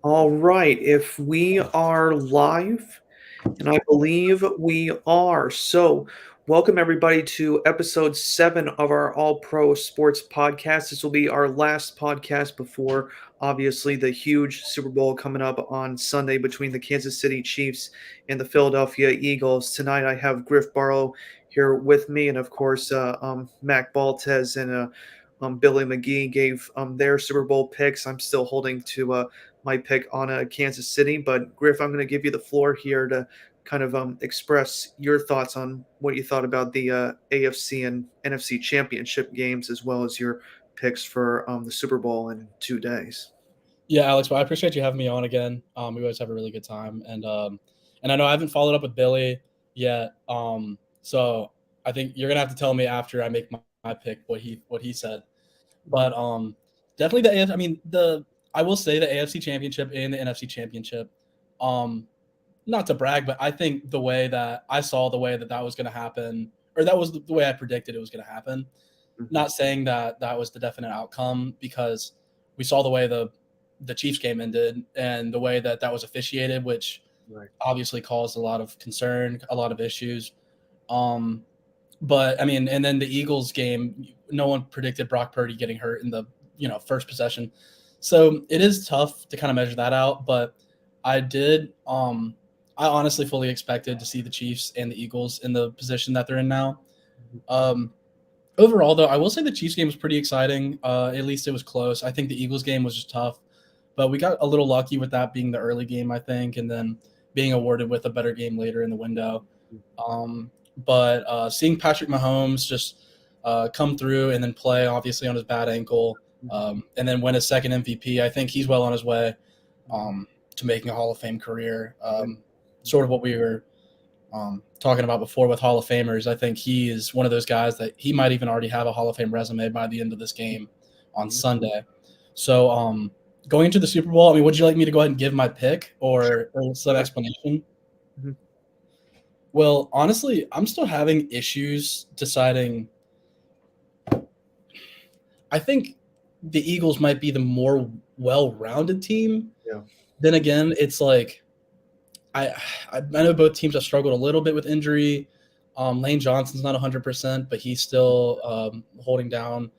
All right, if we are live, and I believe we are. So, welcome everybody to episode 7 of our All Pro Sports podcast. This will be our last podcast before, obviously, the huge Super Bowl coming up on Sunday between the Kansas City Chiefs and the Philadelphia Eagles. Tonight, I have Griff Barlow here with me, and of course, Mac Baltez and Billy McGee gave their Super Bowl picks. I'm still holding to my pick on Kansas City, but Griff, I'm going to give you the floor here to kind of express your thoughts on what you thought about the AFC and NFC championship games, as well as your picks for the Super Bowl in 2 days. Yeah, Alex, well, I appreciate you having me on again. We always have a really good time, and I know I haven't followed up with Billy yet. So I think you're gonna have to tell me after I make my pick what he said. But definitely the AFC. I mean the I will say the AFC Championship and the NFC Championship. Um, Not to brag, but I think the way that I saw the way that that was going to happen, or that was the way I predicted it was going to happen. Mhm. Not saying that that was the definite outcome because we saw the way the Chiefs game ended and the way that that was officiated, which Right. obviously caused a lot of concern, a lot of issues. Um, but I mean, and then the Eagles game, no one predicted Brock Purdy getting hurt in the first possession, so it is tough to kind of measure that out. But I did, I honestly fully expected to see the Chiefs and the Eagles in the position that they're in now. Mhm. Um, Overall, though, I will say the Chiefs game was pretty exciting. At least it was close. I think the Eagles game was just tough, but we got a little lucky with that being the early game, I think, and then being awarded with a better game later in the window. Um, but seeing Patrick Mahomes just come through and then play, obviously on his bad ankle, and then win his second MVP, I think he's well on his way to making a Hall of Fame career. Sort of what we were talking about before with Hall of Famers. I think he is one of those guys that he might even already have a Hall of Fame resume by the end of this game on Sunday. So going into the Super Bowl, I mean, would you like me to go ahead and give my pick or some explanation? Mhm. Well, honestly, I'm still having issues deciding. I think the Eagles might be the more well-rounded team. Yeah. Then again, it's like I I know both teams have struggled a little bit with injury. Lane Johnson's not 100%, but he's still holding down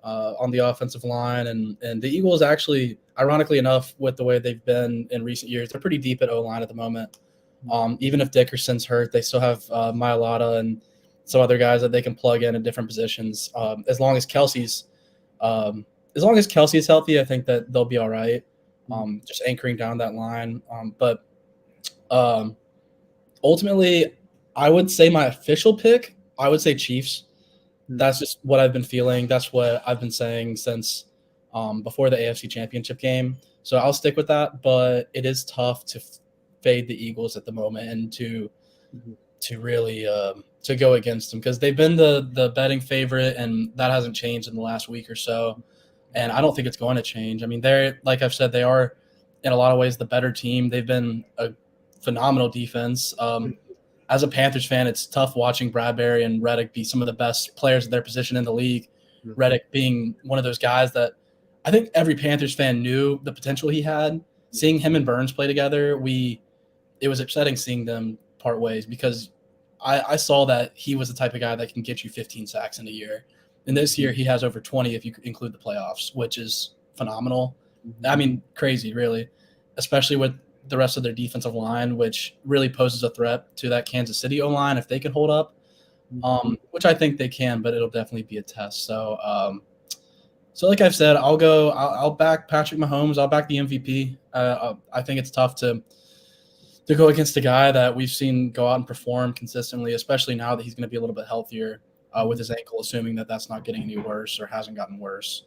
on the offensive line, and the Eagles actually, ironically enough, with the way they've been in recent years, they're pretty deep at O line at the moment. Even if Dickerson's hurt, they still have Mailata and some other guys that they can plug in different positions. Um, as long as Kelsey is healthy, I think that they'll be all right. Just anchoring down that line, but um, ultimately, I would say my official pick, I would say Chiefs. That's just what I've been feeling. That's what I've been saying since before the AFC Championship game. So I'll stick with that. But it is tough to fade the Eagles at the moment and to really to go against them because they've been the betting favorite, and that hasn't changed in the last week or so. And I don't think it's going to change. I mean, they're like I've said, they are in a lot of ways the better team. They've been a phenomenal defense. As a Panthers fan, it's tough watching Bradbury and Reddick be some of the best players at their position in the league. Reddick being one of those guys that I think every Panthers fan knew the potential he had. Seeing him and Burns play together, it was upsetting seeing them part ways because I saw that he was the type of guy that can get you 15 sacks in a year. And this year he has over 20 if you include the playoffs, which is phenomenal. I mean, crazy, really, especially with the rest of their defensive line, which really poses a threat to that Kansas City O line if they can hold up, which I think they can, but it'll definitely be a test. So like I've said, I'll back Patrick Mahomes. I'll back the MVP. I think it's tough to go against a guy that we've seen go out and perform consistently, especially now that he's going to be a little bit healthier with his ankle, assuming that that's not getting any worse or hasn't gotten worse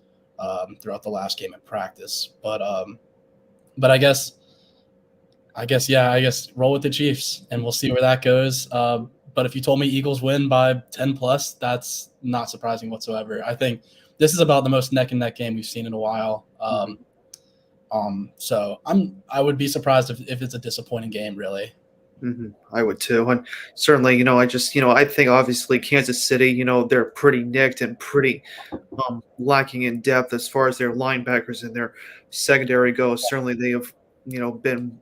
throughout the last game in practice. But I guess roll with the Chiefs, and we'll see where that goes. But if you told me Eagles win by 10 plus, that's not surprising whatsoever. I think this is about the most neck and neck game we've seen in a while. So I would be surprised if it's a disappointing game, really. I would too, and certainly, I think obviously Kansas City, they're pretty nicked and pretty lacking in depth as far as their linebackers and their secondary goes. Certainly, they have been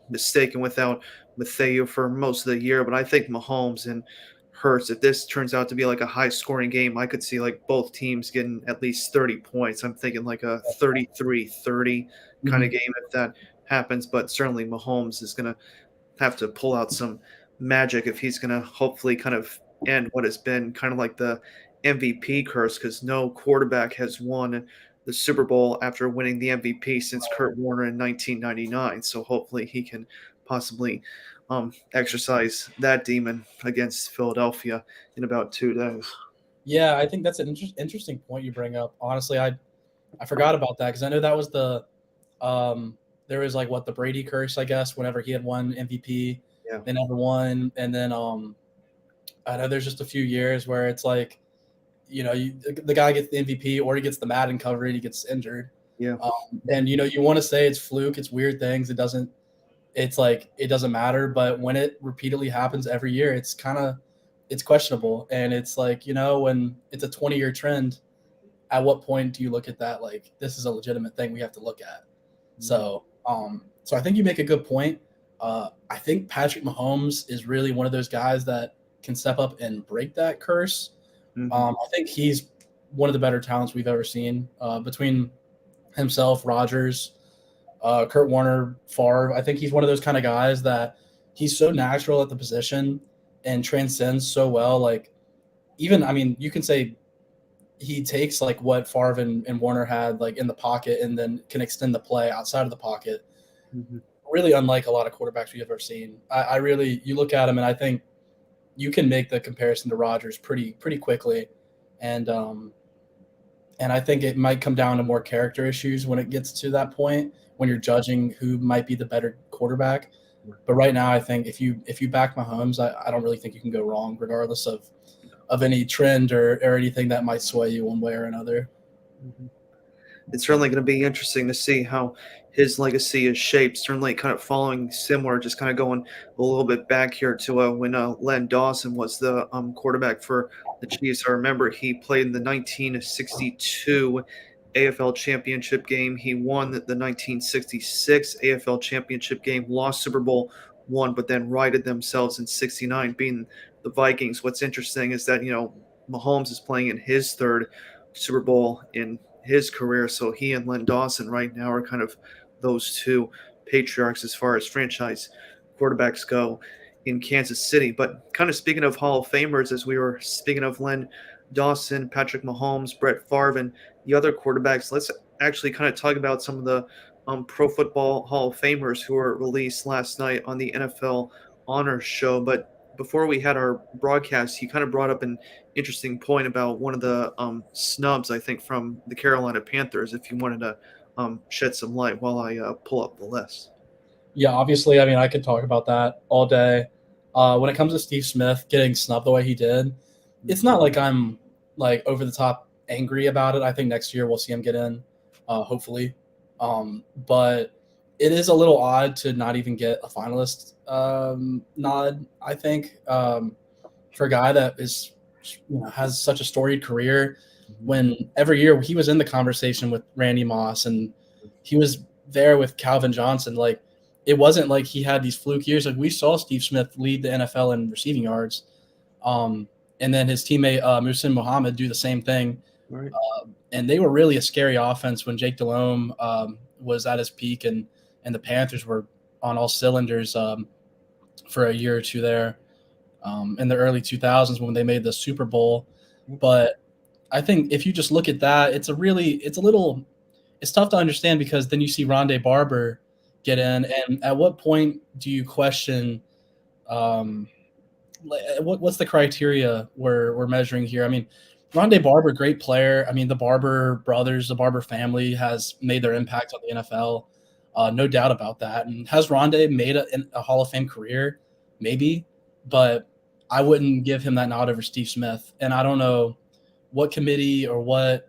mistaken without Matthew for most of the year. But I think Mahomes and Hurts, if this turns out to be like a high scoring game, I could see like both teams getting at least 30 points. I'm thinking like a 33-30 kind of Mhm. game if that happens. But certainly Mahomes is going to have to pull out some magic if he's going to hopefully kind of end what has been kind of like the MVP curse, because no quarterback has won the Super Bowl after winning the MVP since Kurt Warner in 1999. So hopefully he can possibly exercise that demon against Philadelphia in about 2 days. Yeah, I think that's an interesting point you bring up. Honestly, I forgot about that because I know that was there was like what the Brady curse, I guess. Whenever he had won MVP, Yeah, they never won, and then I know there's just a few years where it's like the guy gets the MVP or he gets the Madden cover and he gets injured. yeah. And you want to say it's fluke, it's weird things. It's like it doesn't matter, but when it repeatedly happens every year, it's questionable. And it's like when it's a 20-year trend, at what point do you look at that like this is a legitimate thing we have to look at? Mhm, So I think you make a good point. I think Patrick Mahomes is really one of those guys that can step up and break that curse. mhm, I think he's one of the better talents we've ever seen between himself, Rodgers, Kurt Warner, Favre. I think he's one of those kind of guys that he's so natural at the position and transcends so well. Like even, I mean, you can say he takes like what Favre and Warner had like in the pocket and then can extend the play outside of the pocket. mhm. Really unlike a lot of quarterbacks we've ever seen. I really you look at him and I think you can make the comparison to Rodgers pretty quickly, and and I think it might come down to more character issues when it gets to that point when you're judging who might be the better quarterback. But right now, I think if you back Mahomes, I don't really think you can go wrong, regardless of any trend or anything that might sway you one way or another. Mhm. It's certainly going to be interesting to see how his legacy is shaped. Certainly, kind of following similar, just kind of going a little bit back here to when Len Dawson was the quarterback for the Chiefs. I remember he played in the 1962 AFL Championship game. He won the 1966 AFL Championship game, lost Super Bowl one, but then righted themselves in '69, beating the Vikings. What's interesting is that Mahomes is playing in his third Super Bowl in his career. So he and Len Dawson right now are kind of those two patriarchs as far as franchise quarterbacks go in Kansas City. But kind of speaking of Hall of Famers, as we were speaking of Len Dawson, Patrick Mahomes, Brett Favre, and the other quarterbacks, let's actually kind of talk about some of the Pro Football Hall of Famers who were released last night on the NFL Honors Show. But before we had our broadcast, he kind of brought up an interesting point about one of the snubs, I think, from the Carolina Panthers. If you wanted to shed some light while I pull up the list. Yeah, obviously, I mean, I could talk about that all day. When it comes to Steve Smith getting snubbed the way he did, it's not like I'm like over the top angry about it. I think next year we'll see him get in, hopefully. But it is a little odd to not even get a finalist nod. I think for a guy that is has such a storied career, Mhm. when every year he was in the conversation with Randy Moss and he was there with Calvin Johnson, like it wasn't like he had these fluke years. Like we saw Steve Smith lead the NFL in receiving yards, um, and then his teammate Muhsin Muhammad do the same thing. Right. And they were really a scary offense when Jake Delhomme was at his peak, and the Panthers were on all cylinders for a year or two there in the early 2000s when they made the Super Bowl. But I think if you just look at that, it's tough to understand because then you see Rondé Barber get in, and at what point do you question um, what's the criteria we're measuring here? I mean, Rondé Barber, great player. I mean, the Barber brothers, the Barber family has made their impact on the NFL, no doubt about that. And has Rondé made a Hall of Fame career? Maybe, but I wouldn't give him that nod over Steve Smith. And I don't know what committee or what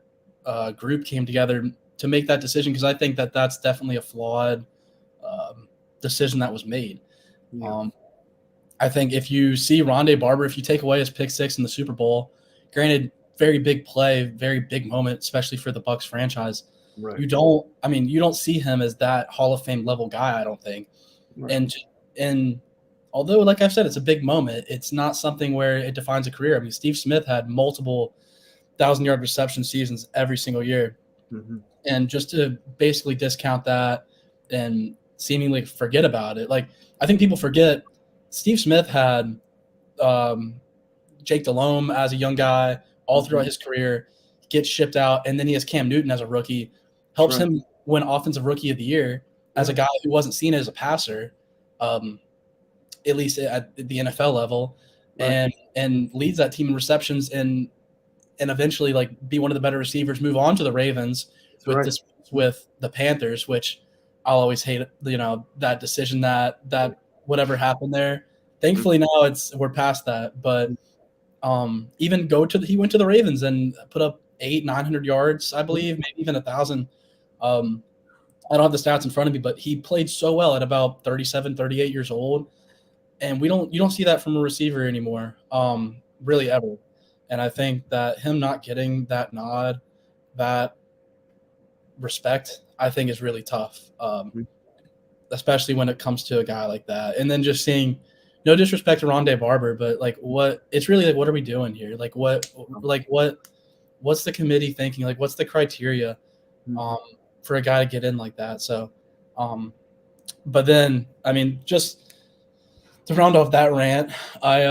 group came together to make that decision because I think that that's definitely a flawed decision that was made. Yeah. Um, I think if you see Rondé Barber, if you take away his pick six in the Super Bowl, granted, very big play, very big moment, especially for the Bucks franchise. Right. You don't. I mean, you don't see him as that Hall of Fame level guy. I don't think. Right. And although, like I've said, it's a big moment. It's not something where it defines a career. I mean, Steve Smith had multiple 1,000-yard reception seasons every single year, Mm-hmm. and just to basically discount that and seemingly forget about it, like I think people forget Steve Smith had um, Jake Delhomme as a young guy all Mm-hmm. throughout his career, gets shipped out, and then he has Cam Newton as a rookie, That's helps right. him win Offensive Rookie of the Year as a Yeah. guy who wasn't seen as a passer, um, at least at the NFL level, Right. and leads that team in receptions and eventually like be one of the better receivers, move on to the Ravens That's with right. this with the Panthers, which I'll always hate, that decision that whatever happened there. Thankfully now we're past that, but even he went to the Ravens and put up 800-900 yards, I believe, maybe even 1,000. Um, I don't have the stats in front of me, but he played so well at about 37, 38 years old, and you don't see that from a receiver anymore, really ever. And I think that him not getting that nod, that respect, I think is really tough, Mhm. especially when it comes to a guy like that. And then just seeing, no disrespect to Rondé Barber, but like what it's really like, what are we doing here? What's the committee thinking? Like, what's the criteria Mhm. um, for a guy to get in like that? So, um, but then I mean, just to round off that rant, I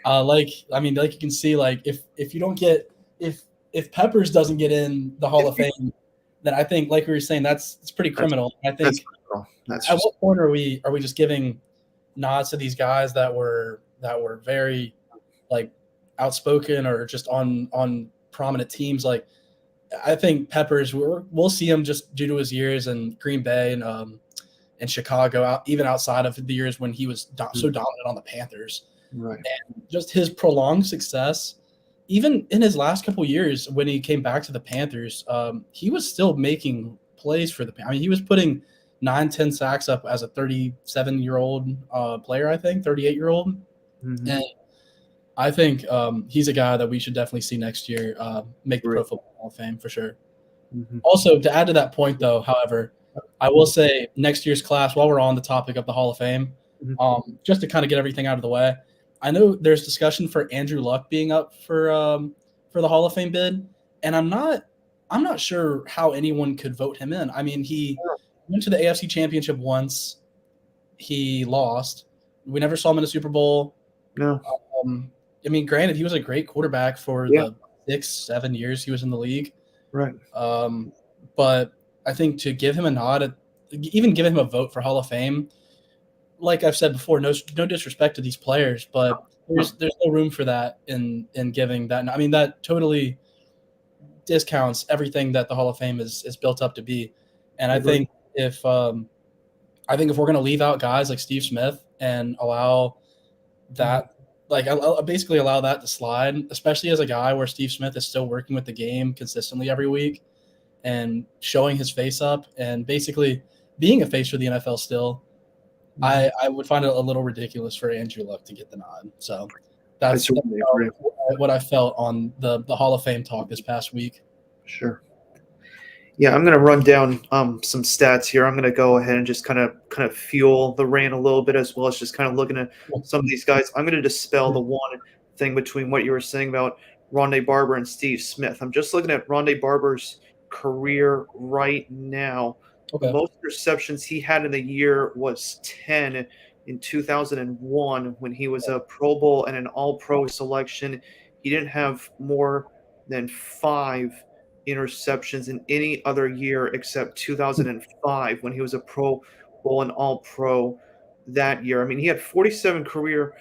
I mean, like you can see, like if you don't get if Peppers doesn't get in the Hall of Fame, then I think, like we were saying, that's pretty That's criminal. I that's think that's at just what point are we just giving nods to these guys that were very like outspoken or just on prominent teams? Like I think Peppers, we'll see him just due to his years in Green Bay and Chicago, even outside of the years when he was so dominant on the Panthers. right. Just his prolonged success, even in his last couple years when he came back to the Panthers, he was still making plays for the. I mean, he was putting 9, 10 sacks up as a 37-year-old player. I think 38-year-old, Mm-hmm. and I think he's a guy that we should definitely see next year make the Great. Pro Football Hall of Fame for sure. Mm-hmm. Also, to add to that point, though, however, I will say next year's class, while we're on the topic of the Hall of Fame, Mhm. just to kind of get everything out of the way, I know there's discussion for Andrew Luck being up for the Hall of Fame bid, and I'm not sure how anyone could vote him in. I mean, he went to the AFC Championship once, he lost. We never saw him in a Super Bowl. No. Um, I mean, granted, he was a great quarterback for Yeah. the 6, 7 years he was in the league. Right. But I think to give him a nod, even give him a vote for Hall of Fame, like I've said before, no disrespect to these players, but No. there's no room for that in giving that. I mean, that totally discounts everything that the Hall of Fame is built up to be. And I agree. if I think if we're going to leave out guys like Steve Smith and allow Mhm. that, like I'll basically allow that to slide, especially as a guy where Steve Smith is still working with the game consistently every week and showing his face up and basically being a face for the NFL still, Mhm. I would find it a little ridiculous for Andrew Luck to get the nod. So I that's certainly agree. what I felt on the Hall of Fame talk this past week. Sure. Yeah, I'm going to run down some stats here. I'm going to go ahead and just kind of fuel the rant a little bit, as well as just kind of looking at some of these guys. I'm going to dispel the one thing between what you were saying about Rondé Barber and Steve Smith. I'm just looking at Rondé Barber's career right now. The Okay. most receptions he had in the year was 10 in 2001 when he was a Pro Bowl and an All Pro selection. He didn't have more than 5 interceptions in any other year except 2005 when he was a Pro Bowl and All Pro that year. I mean, he had 47 career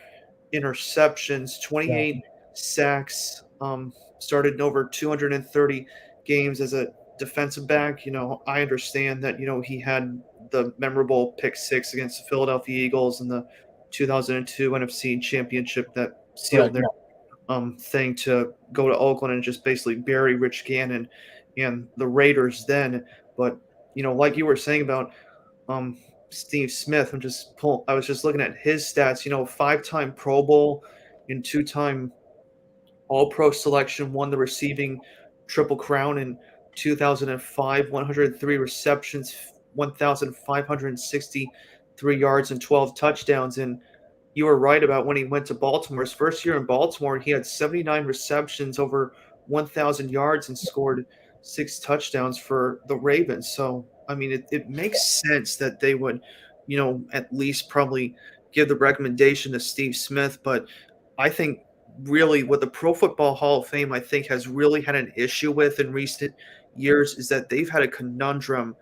interceptions, Yeah. 28 sacks, started in over 230 games as a defensive back. I understand that, he had the memorable pick six against the Philadelphia Eagles in the 2002 NFC Championship that sealed Correct. their thing to go to Oakland and just basically bury Rich Gannon and the Raiders then. But like you were saying about um, Steve Smith, I was just looking at his stats. 5-time Pro Bowl and 2-time All Pro selection, won the receiving triple crown in 2005, 103 receptions, 1,563 yards, and 12 touchdowns. And you were right about when he went to Baltimore. His first year in Baltimore, he had 79 receptions, over 1,000 yards, and scored 6 touchdowns for the Ravens. So, I mean, it makes sense that they would, at least probably give the recommendation to Steve Smith. But I think really what the Pro Football Hall of Fame, I think, has really had an issue with in recent years is that they've had a conundrum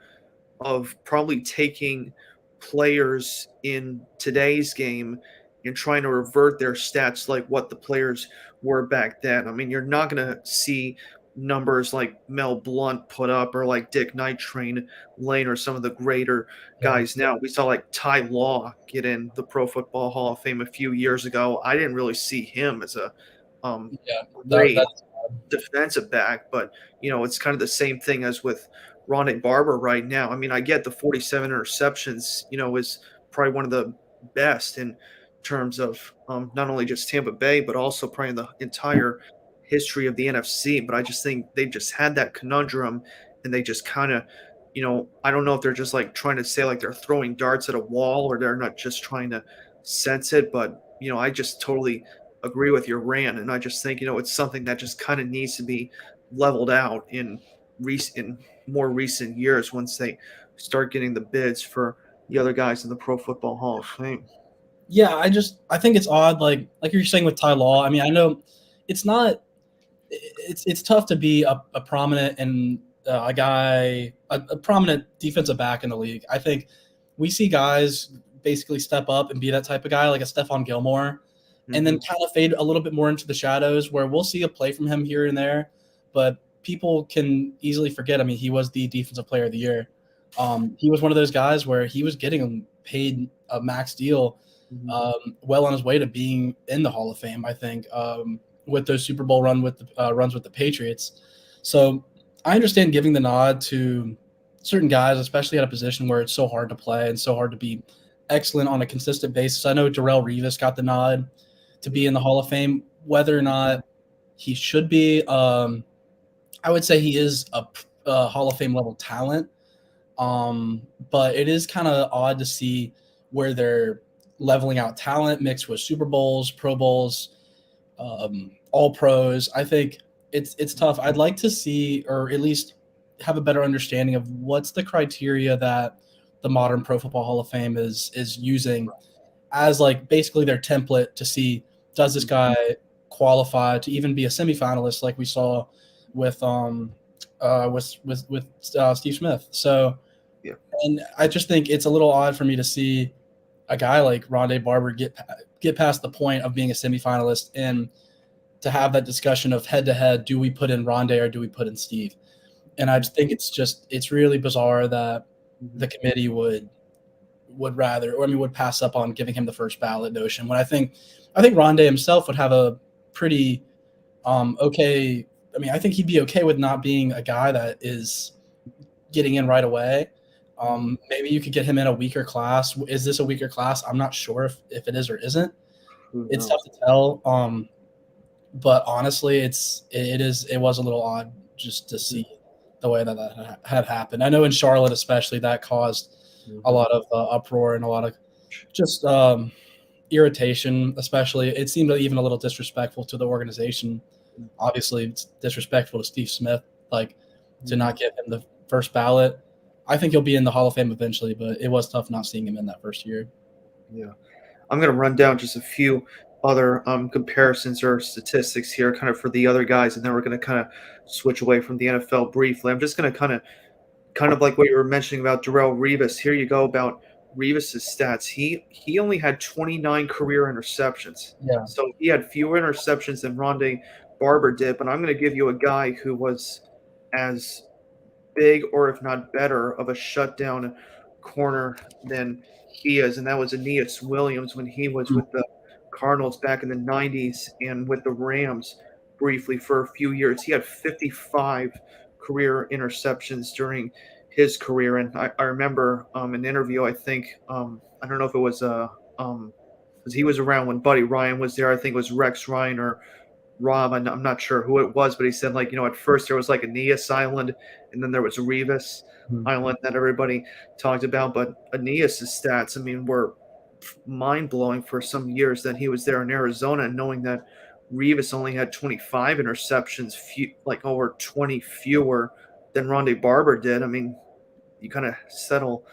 of probably taking players in today's game and trying to revert their stats like what the players were back then. I mean, you're not going to see numbers like Mel Blount put up or like Dick Nightrain Lane or some of the greater Yeah, guys now. We saw like Ty Law get in the Pro Football Hall of Fame a few years ago. I didn't really see him as a yeah, great that's defensive back, but it's kind of the same thing as with Rondé Barber right now. I mean, I get the 47 interceptions, is probably one of the best in terms of not only just Tampa Bay, but also probably in the entire history of the NFC. But I just think they've just had that conundrum and they just kind of, I don't know if they're just like trying to say like they're throwing darts at a wall or they're not just trying to sense it. But, I just totally agree with your rant, and I just think it's something that just kind of needs to be leveled out in more recent years once they start getting the bids for the other guys in the Pro Football Hall of Fame. yeah. I think it's odd, like you're saying with Ty Law. I mean, I know it's not. It's tough to be a prominent and a guy a prominent defensive back in the league. I think we see guys basically step up and be that type of guy, like a Stephon Gilmore, and then Mm-hmm. kind of fade a little bit more into the shadows where we'll see a play from him here and there, but people can easily forget. I mean, he was the defensive player of the year. He was one of those guys where he was getting paid a max deal, Mm-hmm. well on his way to being in the Hall of Fame, I think, with those Super Bowl runs with the Patriots. So I understand giving the nod to certain guys, especially at a position where it's so hard to play and so hard to be excellent on a consistent basis. I know Darrelle Revis got the nod to be in the Hall of Fame. Whether or not he should be, I would say he is a Hall of Fame level talent. But it is kind of odd to see where they're leveling out talent mixed with Super Bowls, Pro Bowls, All Pros. I think it's tough. I'd like to see, or at least have a better understanding of what's the criteria that the modern Pro Football Hall of Fame is using as like basically their template to see, does this guy qualify to even be a semifinalist like we saw with Steve Smith. So, Yeah. and I just think it's a little odd for me to see a guy like Rondé Barber get past the point of being a semifinalist and to have that discussion of head to head, do we put in Rondé or do we put in Steve? And I just think it's really bizarre that the committee would rather, or I mean, would pass up on giving him the first ballot notion. When I think Rondé himself would have a pretty okay. I mean, I think he'd be okay with not being a guy that is getting in right away. Maybe you could get him in a weaker class. Is this a weaker class? I'm not sure if it is or isn't. Who It's knows? tough to tell. But honestly, it was a little odd just to see the way that had happened. I know in Charlotte, especially, that caused a lot of uproar and a lot of just irritation. Especially, it seemed even a little disrespectful to the organization. Obviously, it's disrespectful to Steve Smith, like to not give him the first ballot. I think he'll be in the Hall of Fame eventually, but it was tough not seeing him in that first year. Yeah. I'm going to run down just a few other comparisons or statistics here, kind of for the other guys, and then we're going to kind of switch away from the NFL briefly. I'm just going to kind of like what you were mentioning about Darrelle Revis. Here you go about Revis's stats. He only had 29 career interceptions, Yeah, so he had fewer interceptions than Rondé Barber did. But I'm going to give you a guy who was as big, or if not better, of a shutdown corner than he is, and that was Aeneas Williams when he was with the Cardinals back in the 90s and with the Rams briefly for a few years. He had 55 career interceptions during his career, and I remember an interview. I think I don't know if it was because he was around when Buddy Ryan was there. I think it was Rex Ryan or Rob, I'm not sure who it was, but he said, like, at first there was like Aeneas Island, and then there was Revis Mhm. Island that everybody talked about. But Aeneas's stats, I mean, were mind blowing for some years that he was there in Arizona, and knowing that Revis only had 25 interceptions, like over 20 fewer than Rondé Barber did. I mean, you kind of settle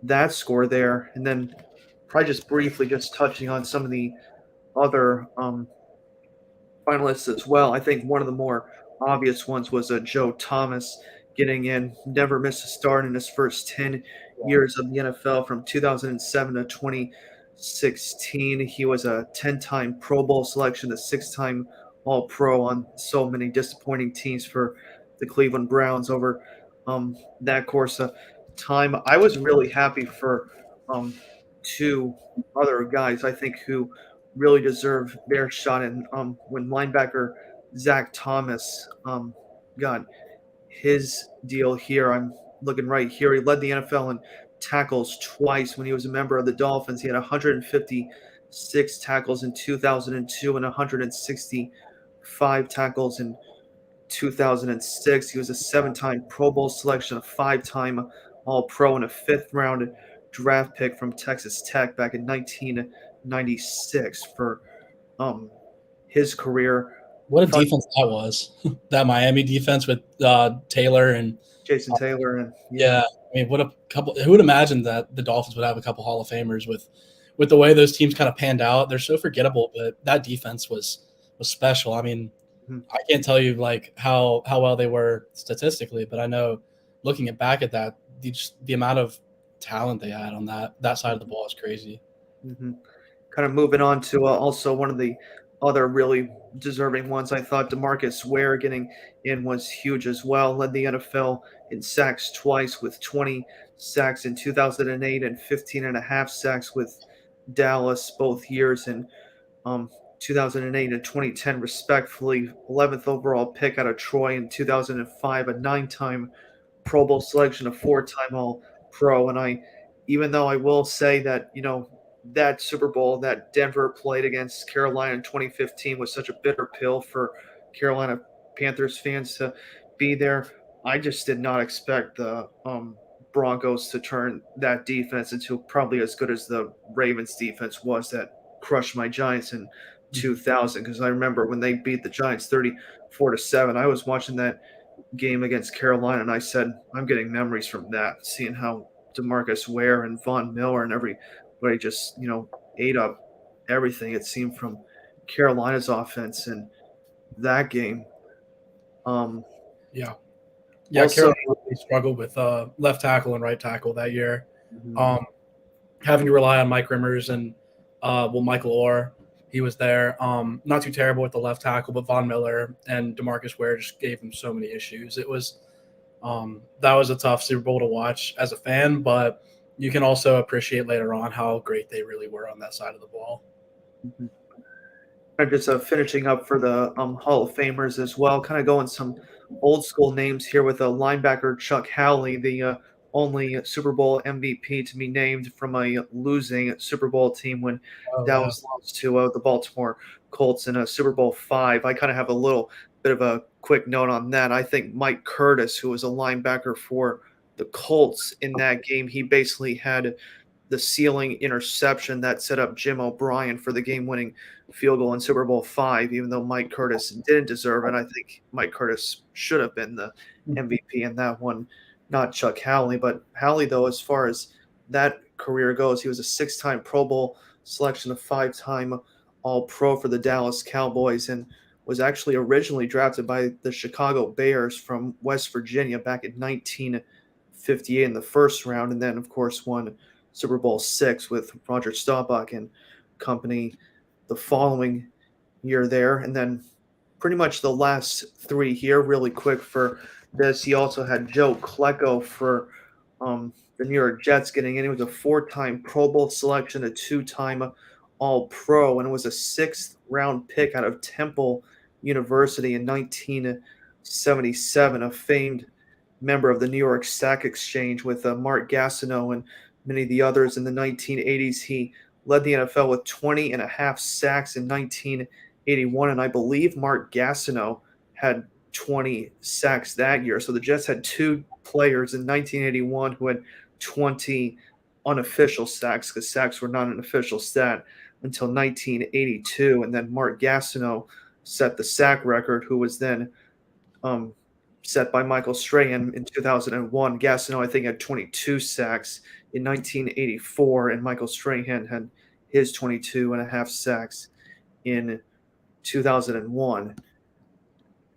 that score there, and then probably just briefly just touching on some of the other finalists as well. I think one of the more obvious ones was Joe Thomas getting in, never missed a start in his first 10 years of the NFL from 2007 to 2016. He was a 10-time Pro Bowl selection, a 6-time All Pro on so many disappointing teams for the Cleveland Browns over that course of time. I was really happy for two other guys, I think, who really deserve their shot. And when linebacker Zach Thomas got his deal here, I'm looking right here. He led the NFL in tackles twice when he was a member of the Dolphins. He had 156 tackles in 2002 and 165 tackles in 2006. He was a 7-time Pro Bowl selection, a 5-time All Pro, and a 5th-round draft pick from Texas Tech back in 1996 for his career. What a Fun, defense that was! That Miami defense with Taylor and Jason Taylor, and yeah. yeah, I mean, what a couple! Who would imagine that the Dolphins would have a couple Hall of Famers with the way those teams kind of panned out? They're so forgettable, but that defense was special. I mean, Mhm, I can't tell you like how well they were statistically, but I know looking back at that, the amount of talent they had on that side of the ball is crazy. mhm. Kind of moving on to also one of the other really deserving ones. I thought DeMarcus Ware getting in was huge as well. Led the NFL in sacks twice with 20 sacks in 2008 and 15 and a half sacks with Dallas both years in um, 2008 and 2010, respectfully. 11th overall pick out of Troy in 2005, a 9-time Pro Bowl selection, a 4-time All Pro. And even though I will say that, that Super Bowl that Denver played against Carolina in 2015 was such a bitter pill for Carolina Panthers fans to be there, I just did not expect the Broncos to turn that defense into probably as good as the Ravens defense was that crushed my Giants in Mhm. 2000. Because I remember when they beat the Giants 34-7, I was watching that game against Carolina, and I said, I'm getting memories from that, seeing how DeMarcus Ware and Von Miller and everybody just, ate up everything, it seemed, from Carolina's offense in that game. Um, Yeah, yeah. also, Carolina really struggled with left tackle and right tackle that year. mhm, Um, Having to rely on Mike Rimmers and Michael Orr. He was there. Not too terrible with the left tackle, but Von Miller and DeMarcus Ware just gave him so many issues. That was a tough Super Bowl to watch as a fan, but you can also appreciate later on how great they really were on that side of the ball. mhm. I'm just finishing up for the Hall of Famers as well. Kind of going some old school names here with a linebacker Chuck Howley, the only Super Bowl MVP to be named from a losing Super Bowl team when Oh yeah. Dallas lost to the Baltimore Colts in a Super Bowl V. I kind of have a little bit of a quick note on that. I think Mike Curtis, who was a linebacker for the Colts in that game, he basically had the ceiling interception that set up Jim O'Brien for the game-winning field goal in Super Bowl V, even though Mike Curtis didn't deserve it. I think Mike Curtis should have been the MVP in that one, not Chuck Howley. But Howley, though, as far as that career goes, he was a 6-time Pro Bowl selection, a 5-time All-Pro for the Dallas Cowboys, and was actually originally drafted by the Chicago Bears from West Virginia back in 1958 in the first round, and then, of course, won Super Bowl VI with Roger Staubach and company the following year there. And then pretty much the last three here, really quick for this. He also had Joe Klecko for the New York Jets getting in. He was a 4-time Pro Bowl selection, a 2-time All Pro, and it was a 6th-round pick out of Temple University in 1977, a famed member of the New York Sack Exchange with Mark Gastineau and many of the others in the 1980s. He led the NFL with 20 and a half sacks in 19 1981, and I believe Mark Gastineau had 20 sacks that year. So the Jets had two players in 1981 who had 20 unofficial sacks because sacks were not an official stat until 1982. And then Mark Gastineau set the sack record, who was then um, set by Michael Strahan in 2001. Gastineau, I think, had 22 sacks in 1984, and Michael Strahan had his 22 and a half sacks in 2001.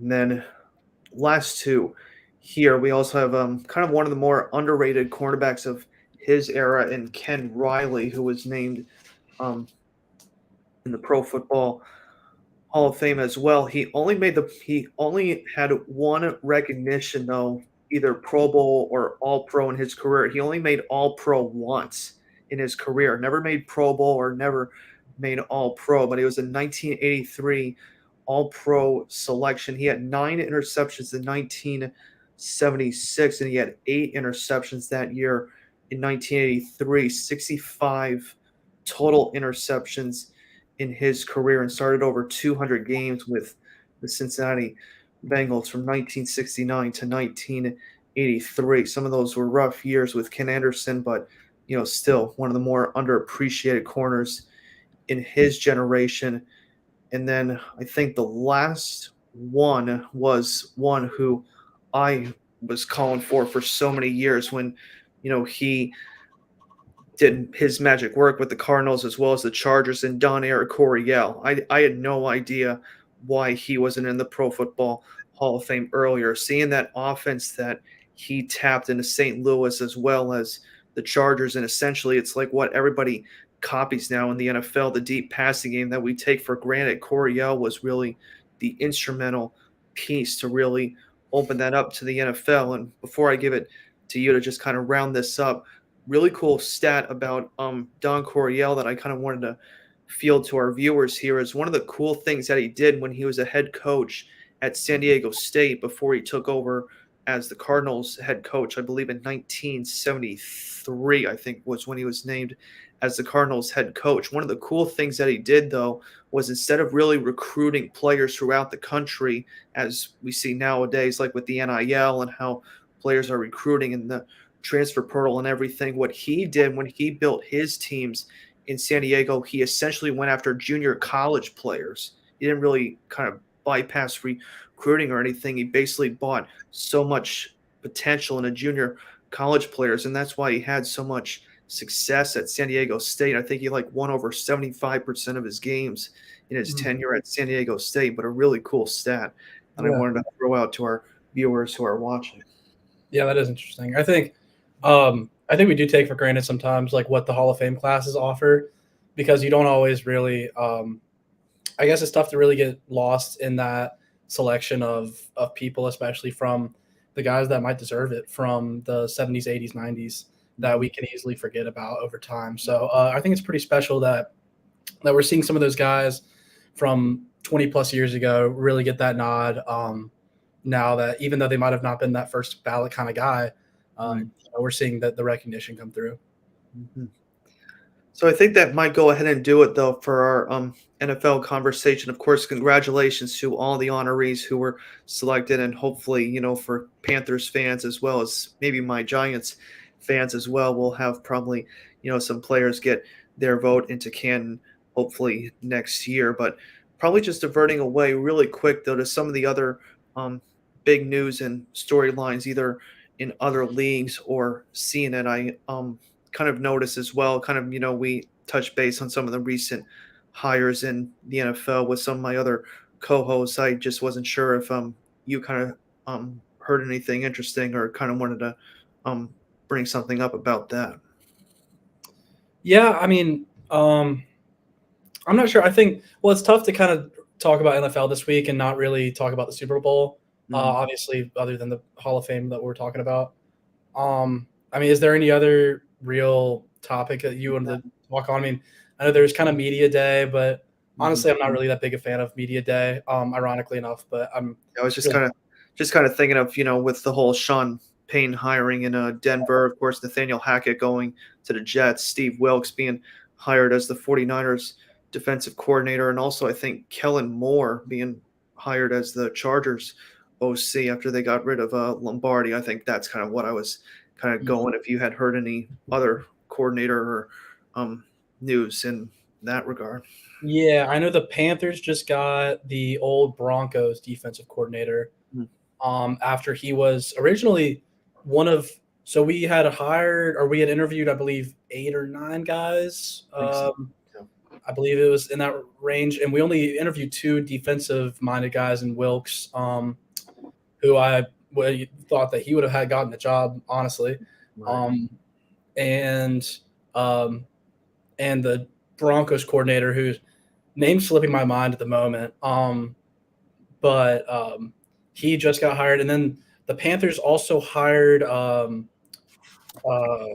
And then last two here, we also have kind of one of the more underrated cornerbacks of his era in Ken Riley, who was named um, in the Pro Football Hall of Fame as well. He only had one recognition though, either Pro Bowl or All Pro in his career. He only made All Pro once in his career. Never made Pro Bowl or never made All Pro, but he was a 1983 All Pro selection. He had 9 interceptions in 1976 and he had 8 interceptions that year in 1983, 65 total interceptions in his career and started over 200 games with the Cincinnati Bengals from 1969 to 1983. Some of those were rough years with Ken Anderson, but still one of the more underappreciated corners in his generation. And then I think the last one was one who I was calling for so many years when he did his magic work with the Cardinals as well as the Chargers and Don Eric Coryell. I had no idea why he wasn't in the Pro Football Hall of Fame earlier. Seeing that offense that he tapped into St. Louis as well as the Chargers, and essentially it's like what everybody copies now in the NFL, the deep passing game that we take for granted. Coryell was really the instrumental piece to really open that up to the NFL. And before I give it to you to just kind of round this up, really cool stat about Don Coryell that I kind of wanted to field to our viewers here is one of the cool things that he did when he was a head coach at San Diego State before he took over as the Cardinals head coach. I believe in 1973, I think was when he was named as the Cardinals head coach. One of the cool things that he did, though, was instead of really recruiting players throughout the country, as we see nowadays, like with the NIL and how players are recruiting in the transfer portal and everything. What he did when he built his teams in San Diego, he essentially went after junior college players. He didn't really kind of bypass recruiting or anything. He basically bought so much potential in a junior college players, and that's why he had so much success at San Diego State. I think he won over 75% of his games in his tenure at San Diego State, but a really cool stat that I wanted to throw out to our viewers who are watching. Yeah, that is interesting. I think we do take for granted sometimes what the Hall of Fame classes offer, because you don't always really I guess it's tough to really get lost in that selection of people, especially from the guys that might deserve it from the 70s, 80s, 90s that we can easily forget about over time. So I think it's pretty special that we're seeing some of those guys from 20 plus years ago really get that nod. Now that even though they might have not been that first ballot kind of guy, we're seeing that the recognition come through. Mm-hmm. So I think that might go ahead and do it, though, for our NFL conversation. Of course, congratulations to all the honorees who were selected, and hopefully, for Panthers fans as well as maybe my Giants fans as well, we'll have probably, some players get their vote into Canton hopefully next year. But probably just diverting away really quick, though, to some of the other big news and storylines, either in other leagues or seeing it. I kind of noticed as well, we touched base on some of the recent hires in the NFL with some of my other co-hosts. I just wasn't sure if you kind of heard anything interesting or kind of wanted to bring something up about that. Yeah, I mean, I'm not sure. I think, it's tough to kind of talk about NFL this week and not really talk about the Super Bowl, obviously, other than the Hall of Fame that we're talking about. I mean, is there any other real topic that you wanted to talk on? I mean, I know there's kind of media day, but honestly, I'm not really that big a fan of media day, ironically enough, but I was just kind of thinking of, with the whole Sean Payne hiring in Denver, of course, Nathaniel Hackett going to the Jets, Steve Wilkes being hired as the 49ers defensive coordinator, and also I think Kellen Moore being hired as the Chargers OC after they got rid of Lombardi. I think that's kind of what I was kind of going. If you had heard any other coordinator or news in that regard. Yeah, I know the Panthers just got the old Broncos defensive coordinator. Mhm. After he was originally one of, so we had hired or we had interviewed, I believe, 8 or 9 guys. I think so. Yeah. I believe it was in that range, and we only interviewed 2 defensive-minded guys in Wilkes, who I thought that he would have had gotten the job, honestly, Right. and um, and the Broncos coordinator, whose name's slipping my mind at the moment, but he just got hired, and then the Panthers also hired uh,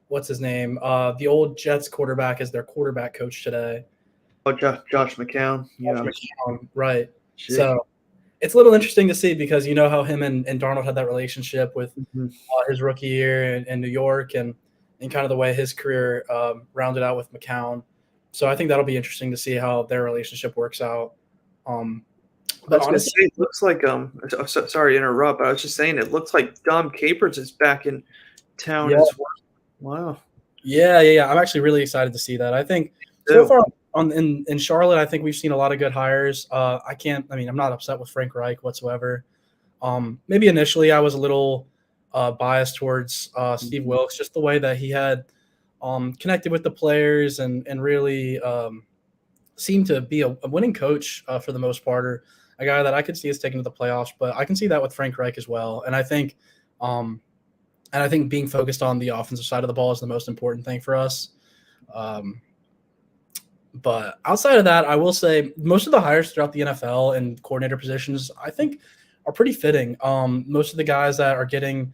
what's his name? The old Jets quarterback is their quarterback coach today. Oh, Josh McCown. Josh Yeah. McCown, right. Shit. So it's a little interesting to see because you know how him and Darnold had that relationship with Mhm. his rookie year in New York and kind of the way his career rounded out with McCown. So I think that'll be interesting to see how their relationship works out. I But was gonna honestly, say it looks like sorry to interrupt, but I was just saying it looks like Dom Capers is back in town yeah, as well. Wow. yeah. I'm actually really excited to see that. I think so Too. far in Charlotte, I think we've seen a lot of good hires. I'm not upset with Frank Reich whatsoever. Maybe initially I was a little biased towards Steve Mhm. Wilkes, just the way that he had connected with the players and really seemed to be a winning coach for the most part, or a guy that I could see us taking to the playoffs. But I can see that with Frank Reich as well. Um, and I think being focused on the offensive side of the ball is the most important thing for us. Um, but outside of that, I will say most of the hires throughout the NFL and coordinator positions, I think, are pretty fitting. Most of the guys that are getting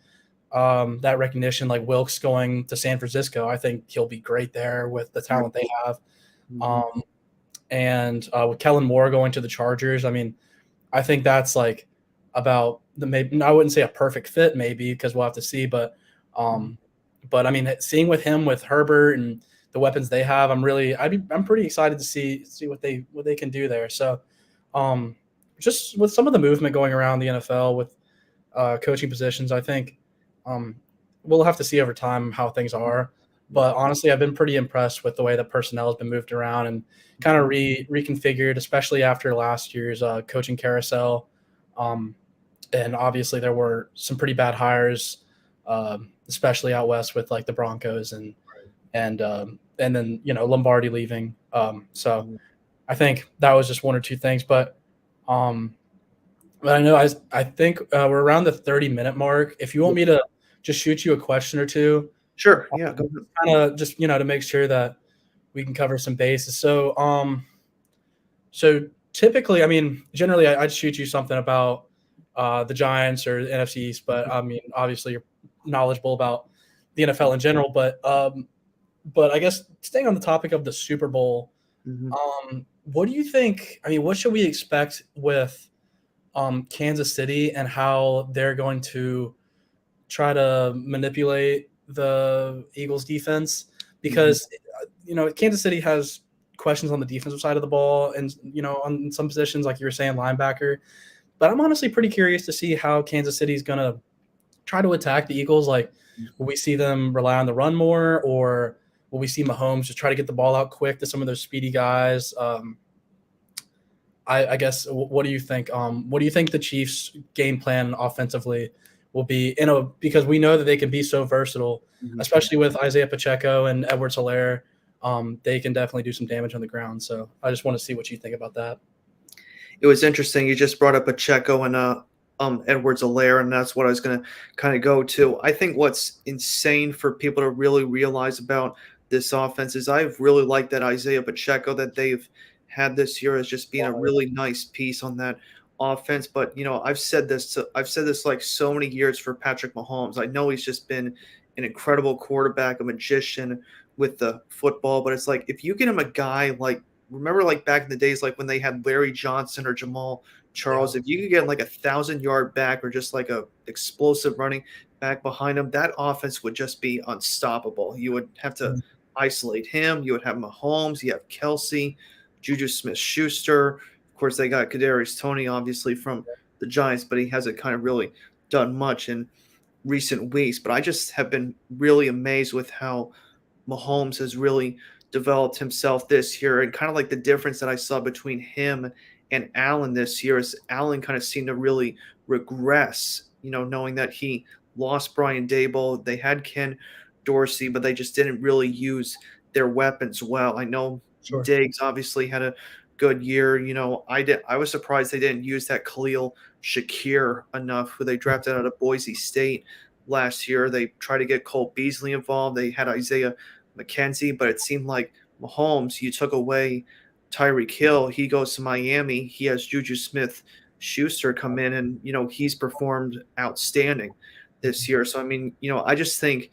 that recognition, like Wilkes going to San Francisco, I think he'll be great there with the Right. talent they have. Mhm. Um, and with Kellen Moore going to the Chargers, I mean, I think that's like about the maybe I wouldn't say a perfect fit, maybe because we'll have to see, Mhm. um, but I mean, seeing with him with Herbert and the weapons they have, I'm pretty excited to see what they can do there. So, um, just with some of the movement going around the NFL with coaching positions, I think um, we'll have to see over time how things are. But honestly, I've been pretty impressed with the way that personnel has been moved around and kind of reconfigured, especially after last year's coaching carousel. Um, and obviously, there were some pretty bad hires, especially out west with like the Broncos and then Lombardi leaving. So Mhm. I think that was just one or two things, um, but I know I think we're around the 30-minute mark. If you want me to just shoot you a question or two, Sure. Yeah. Go ahead. kind of just to make sure that we can cover some bases. So typically, I mean, generally, I'd shoot you something about the Giants or the NFC East, but I mean, obviously, you're knowledgeable about the NFL in general. But I guess staying on the topic of the Super Bowl, Mhm. what do you think? I mean, what should we expect with Kansas City and how they're going to try to manipulate the Eagles defense? Mhm. Because Kansas City has questions on the defensive side of the ball and on some positions like you were saying linebacker, but I'm honestly pretty curious to see how Kansas City is going to try to attack the Eagles. Like, will we see them rely on the run more, or will we see Mahomes just try to get the ball out quick to some of those speedy guys? I guess what do you think? What do you think the Chiefs' game plan offensively will be? Because we know that they can be so versatile, Mhm. especially with Isaiah Pacheco and Edwards-Helaire. They can definitely do some damage on the ground. So I just want to see what you think about that. It was interesting. You just brought up Pacheco and Edwards-Helaire, and that's what I was going to kind of go to. I think what's insane for people to really realize about this offense is I've really liked that Isaiah Pacheco that they've had this year as just being a really nice piece on that offense. But I've said this like so many years for Patrick Mahomes. I know he's just been an incredible quarterback, a magician with the football, but it's like if you get him a guy like remember like back in the days like when they had Larry Johnson or Jamal Yeah. Charles, if you could get like 1,000 yard back or just like a explosive running back behind him, that offense would just be unstoppable. You would have to isolate him. You would have Mahomes, you have Kelsey, Juju Smith-Schuster. Of course, they got Kadarius Toney, obviously, from the Giants, but he hasn't kind of really done much in recent weeks. But I just have been really amazed with how Mahomes has really developed himself this year, and kind of like the difference that I saw between him and Allen this year is Allen kind of seemed to really regress, knowing that he lost Brian Dable. They had Ken Dorsey, but they just didn't really use their weapons well. I know Sure. Diggs obviously had a good year. I was surprised they didn't use that Khalil Shakir enough, who they drafted out of Boise State last year. They tried to get Cole Beasley involved. They had Isaiah McKenzie, but it seemed like Mahomes, you took away Tyreek Hill. He goes to Miami. He has Juju Smith Schuster come in, and he's performed outstanding this year. So I mean, I just think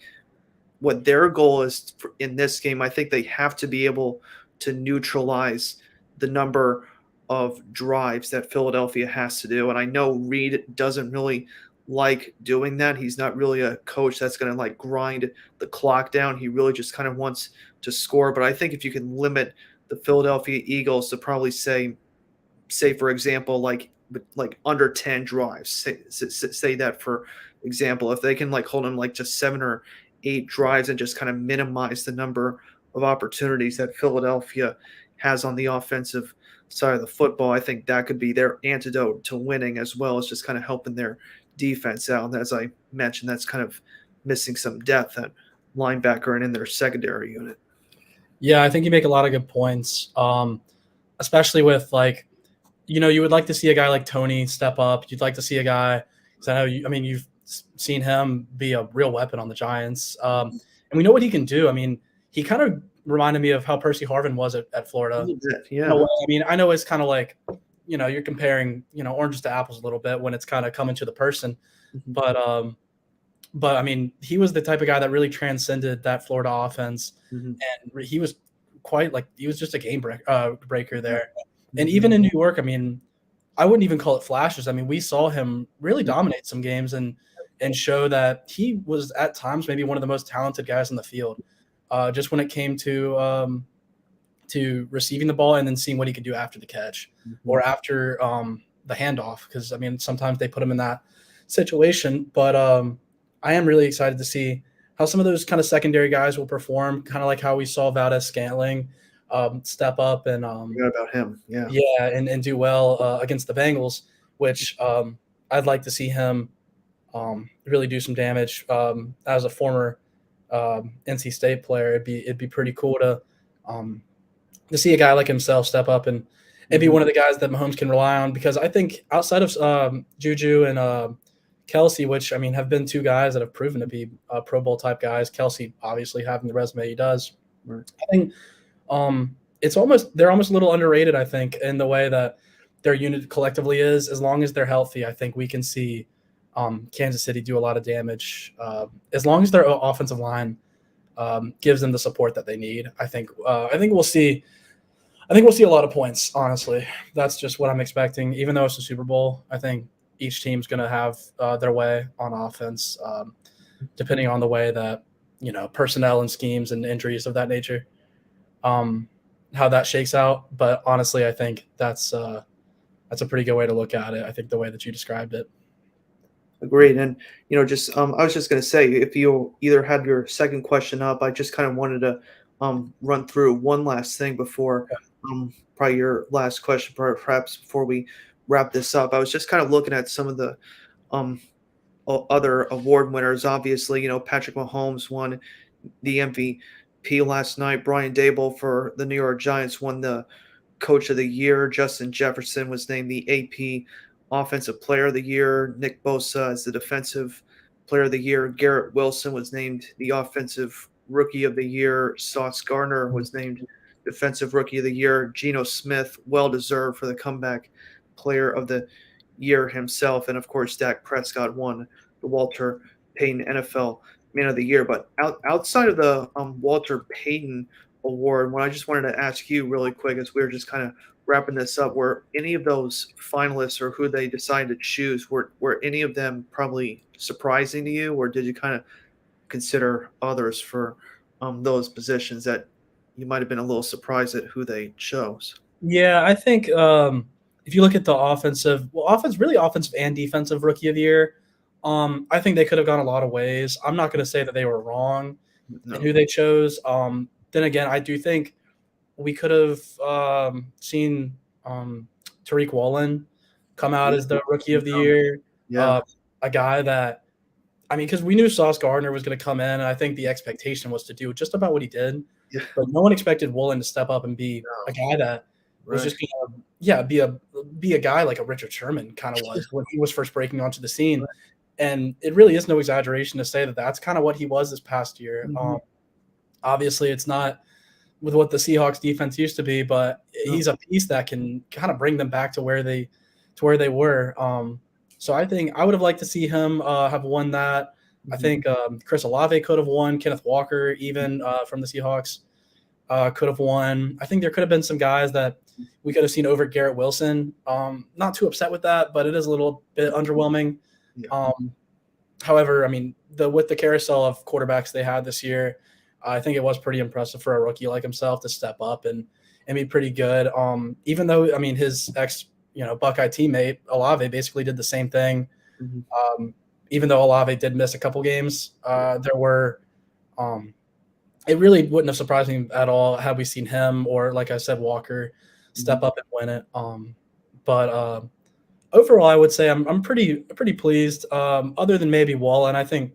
what their goal is in this game, I think they have to be able to neutralize the number of drives that Philadelphia has to do. And I know Reed doesn't really like doing that. He's not really a coach that's going to like grind the clock down. He really just kind of wants to score. But I think if you can limit the Philadelphia Eagles to probably say for example, like under 10 drives, say that for example, if they can like hold them like just 7 or 8 drives and just kind of minimize the number of opportunities that Philadelphia has on the offensive side of the football, I think that could be their antidote to winning, as well as just kind of helping their defense out. And as I mentioned, that's kind of missing some depth at linebacker and in their secondary unit. Yeah, I think you make a lot of good points, especially with you would like to see a guy like Tony step up. You'd like to see a guy, because I mean, you've seen him be a real weapon on the Giants, and we know what he can do. I mean, he kind of reminded me of how Percy Harvin was at Florida. A little bit, yeah. I mean, I know it's kind of like, you're comparing, oranges to apples a little bit when it's kind of coming to the person, Mhm. but I mean, he was the type of guy that really transcended that Florida offense, Mhm. and he was he was just a game breaker there. And Mhm. even in New York, I mean, I wouldn't even call it flashes. I mean, we saw him really dominate some games and show that he was at times maybe one of the most talented guys in the field. Just when it came to receiving the ball and then seeing what he could do after the catch Mhm. or after the handoff, because I mean, sometimes they put him in that situation. But I am really excited to see how some of those kind of secondary guys will perform, kind of like how we saw Valdez Scantling step up and Forgot about him. Yeah. yeah, and do well against the Bengals, which I'd like to see him really do some damage. As a former NC State player, it'd be pretty cool um, to see a guy like himself step up and be Mhm. one of the guys that Mahomes can rely on. Because I think outside of Juju and Kelsey, which I mean have been two guys that have proven to be Pro Bowl type guys. Kelsey obviously having the resume he does. Right. I think they're almost a little underrated, I think, in the way that their unit collectively is. As long as they're healthy, I think we can see Kansas City do a lot of damage. As long as their offensive line gives them the support that they need, I think we'll see. I think we'll see a lot of points. Honestly, that's just what I'm expecting. Even though it's a Super Bowl, I think each team's going to have their way on offense, depending on the way that personnel and schemes and injuries of that nature. How that shakes out. But honestly, I think that's a pretty good way to look at it. I think the way that you described it. Agreed. And just I was just going to say, if you either had your second question up, I just kind of wanted to run through one last thing before probably your last question, perhaps before we wrap this up. I was just kind of looking at some of the um, other award winners. Obviously, Patrick Mahomes won the MVP last night. Brian Dable for the New York Giants won the Coach of the Year. Justin Jefferson was named the AP Offensive Player of the Year. Nick Bosa as the Defensive Player of the Year. Garrett Wilson was named the Offensive Rookie of the Year. Sauce Gardner was named Defensive Rookie of the Year. Geno Smith, well deserved for the Comeback Player of the Year himself. And of course, Dak Prescott won the Walter Payton NFL Man of the Year. But outside of the Walter Payton Award, what I just wanted to ask you really quick as we were just kind of wrapping this up, were any of those finalists or who they decided to choose, were any of them probably surprising to you, or did you kind of consider others for those positions that you might have been a little surprised at who they chose. Yeah, I think if you look at the offensive and defensive rookie of the year, I think they could have gone a lot of ways. I'm not going to say that they were wrong in No. who they chose. Then again, I do think we could have seen Tariq Woolen come out Yeah. as the rookie of the No. year. Yeah. A guy that, I mean, because we knew Sauce Gardner was going to come in, and I think the expectation was to do just about what he did. Yeah. But no one expected Woolen to step up and be a No. guy that was Right. just going to, yeah, be a guy like a Richard Sherman kind of was when he was first breaking onto the scene. Right. And it really is no exaggeration to say that that's kind of what he was this past year. Mm-hmm. Obviously, it's not with what the Seahawks defense used to be, but No. he's a piece that can kind of bring them back to where they were. So I think I would have liked to see him have won that. I Mm-hmm. think Chris Olave could have won. Kenneth Walker, even from the Seahawks, could have won. I think there could have been some guys that we could have seen over Garrett Wilson. Not too upset with that, but it is a little bit underwhelming. Yeah. However, I mean, with the carousel of quarterbacks they had this year, I think it was pretty impressive for a rookie like himself to step up and be pretty good. Even though, I mean, his Buckeye teammate Olave basically did the same thing. Mm-hmm. Even though Olave did miss a couple games, there were. It really wouldn't have surprised me at all had we seen him or, like I said, Walker step up and win it. But overall, I would say I'm pretty pleased. Other than maybe Wallen, I think